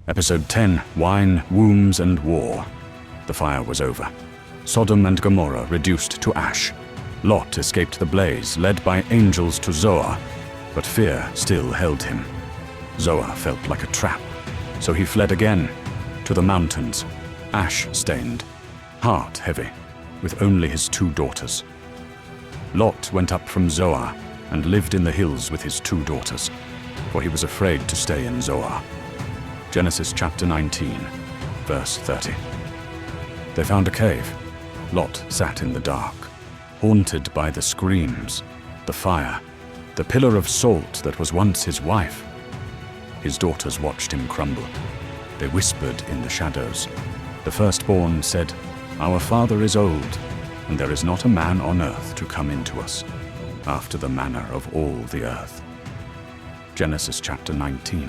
Episode 10, Wine, Wombs, and War. The fire was over. Sodom and Gomorrah reduced to ash. Lot escaped the blaze, led by angels to Zoar, but fear still held him. Zoar felt like a trap, so he fled again, to the mountains, ash-stained, heart-heavy, with only his 2 daughters. Lot went up from Zoar and lived in the hills with his 2 daughters, for he was afraid to stay in Zoar. Genesis chapter 19, verse 30. They found a cave. Lot sat in the dark, haunted by the screams, the fire, the pillar of salt that was once his wife. His daughters watched him crumble. They whispered in the shadows. The firstborn said, "Our father is old, and there is not a man on earth to come into us, after the manner of all the earth." Genesis chapter 19,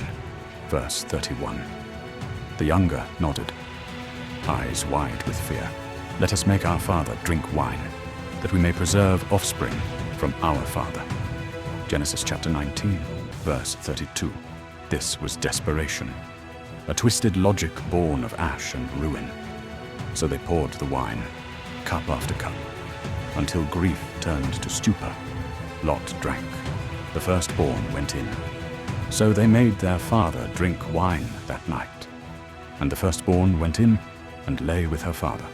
verse 31. The younger nodded, eyes wide with fear. "Let us make our father drink wine, that we may preserve offspring from our father." Genesis chapter 19, verse 32. This was desperation, a twisted logic born of ash and ruin. So they poured the wine, cup after cup, until grief turned to stupor. Lot drank. The firstborn went in. So they made their father drink wine that night. And the firstborn went in and lay with her father.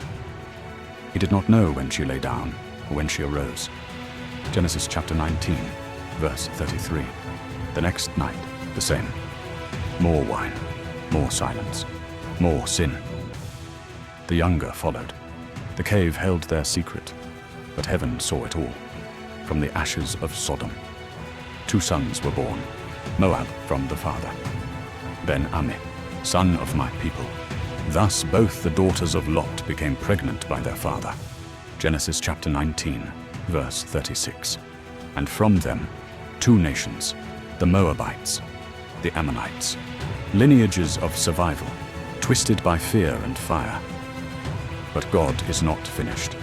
He did not know when she lay down or when she arose. Genesis chapter 19, verse 33. The next night, the same. More wine, more silence, more sin. The younger followed. The cave held their secret, but heaven saw it all. From the ashes of Sodom, 2 sons were born. Moab from the father, Ben-Ammi, son of my people. Thus both the daughters of Lot became pregnant by their father. Genesis chapter 19, verse 36. And from them 2 nations, the Moabites, the Ammonites, lineages of survival, twisted by fear and fire. But God is not finished.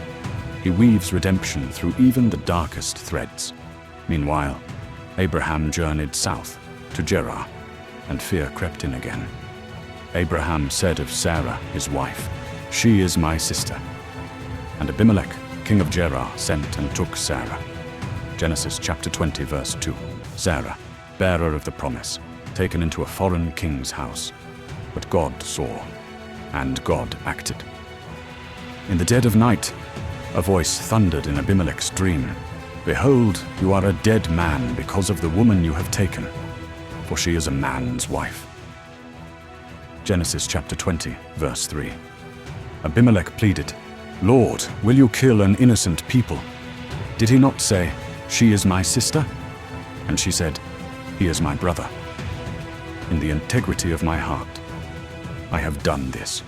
He weaves redemption through even the darkest threads. Meanwhile, Abraham journeyed south to Gerar, and fear crept in again. Abraham said of Sarah, his wife, "She is my sister." And Abimelech, king of Gerar, sent and took Sarah. Genesis chapter 20, verse 2. Sarah, bearer of the promise, taken into a foreign king's house. But God saw, and God acted. In the dead of night, a voice thundered in Abimelech's dream, "Behold, you are a dead man because of the woman you have taken, for she is a man's wife." Genesis chapter 20, verse 3. Abimelech pleaded, "Lord, will you kill an innocent people? Did he not say, 'She is my sister'?" And she said, "He is my brother. In the integrity of my heart, I have done this."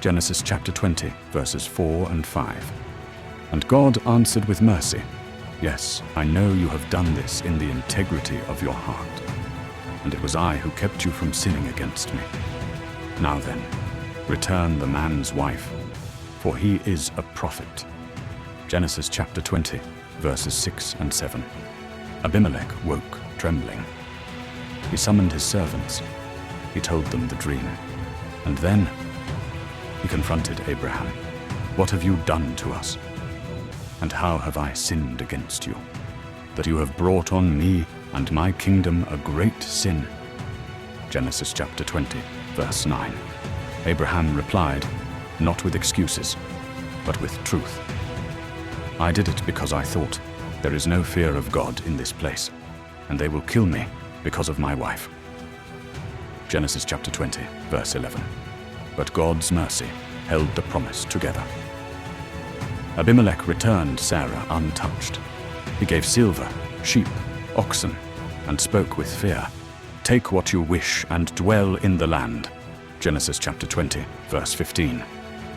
Genesis chapter 20, verses 4 and 5. And God answered with mercy, "Yes, I know you have done this in the integrity of your heart, and it was I who kept you from sinning against me. Now then, return the man's wife, for he is a prophet." Genesis chapter 20, verses 6 and 7. Abimelech woke, trembling. He summoned his servants. He told them the dream. And then he confronted Abraham. "What have you done to us? And how have I sinned against you, that you have brought on me and my kingdom a great sin?" Genesis chapter 20, verse 9. Abraham replied, not with excuses, but with truth. "I did it because I thought, there is no fear of God in this place, and they will kill me because of my wife." Genesis chapter 20, verse 11. But God's mercy held the promise together. Abimelech returned Sarah untouched. He gave silver, sheep, oxen, and spoke with fear, "Take what you wish and dwell in the land." Genesis chapter 20, verse 15.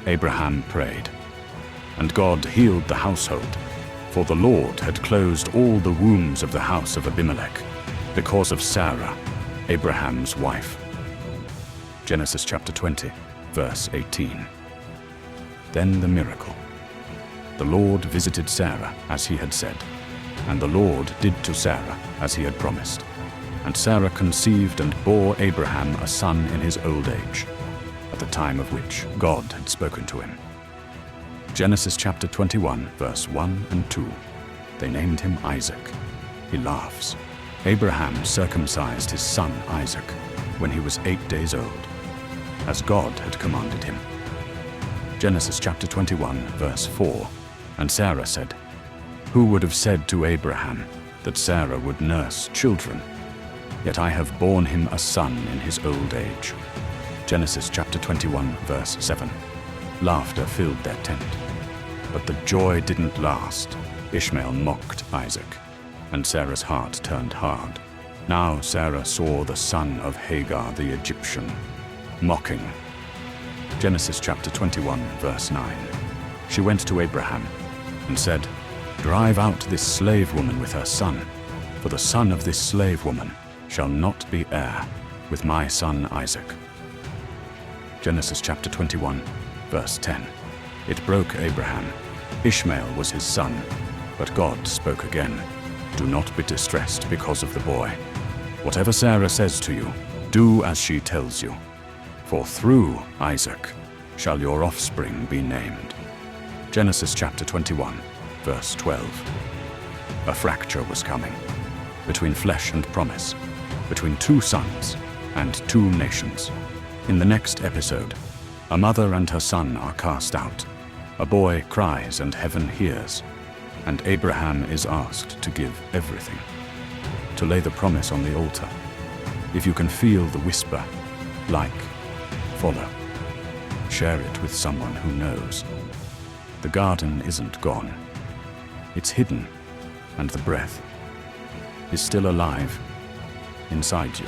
Abraham prayed, and God healed the household, for the Lord had closed all the wombs of the house of Abimelech, because of Sarah, Abraham's wife. Genesis chapter 20, verse 18. Then the miracle. The Lord visited Sarah as he had said, and the Lord did to Sarah as he had promised. And Sarah conceived and bore Abraham a son in his old age, at the time of which God had spoken to him. Genesis chapter 21, verse 1 and 2. They named him Isaac. He laughs. Abraham circumcised his son Isaac when he was 8 days old, as God had commanded him. Genesis chapter 21, verse 4. And Sarah said, "Who would have said to Abraham that Sarah would nurse children? Yet I have borne him a son in his old age." Genesis chapter 21, verse 7. Laughter filled their tent. But the joy didn't last. Ishmael mocked Isaac, and Sarah's heart turned hard. Now Sarah saw the son of Hagar the Egyptian, mocking. Genesis chapter 21, verse 9. She went to Abraham and said, "Drive out this slave woman with her son, for the son of this slave woman shall not be heir with my son Isaac." Genesis chapter 21, verse 10. It broke Abraham. Ishmael was his son, but God spoke again. "Do not be distressed because of the boy. Whatever Sarah says to you, do as she tells you, for through Isaac shall your offspring be named." Genesis chapter 21, verse 12. A fracture was coming, between flesh and promise, between two sons and two nations. In the next episode, a mother and her son are cast out. A boy cries and heaven hears, and Abraham is asked to give everything, to lay the promise on the altar. If you can feel the whisper, like, follow, share it with someone who knows. The garden isn't gone. It's hidden, and the breath is still alive inside you.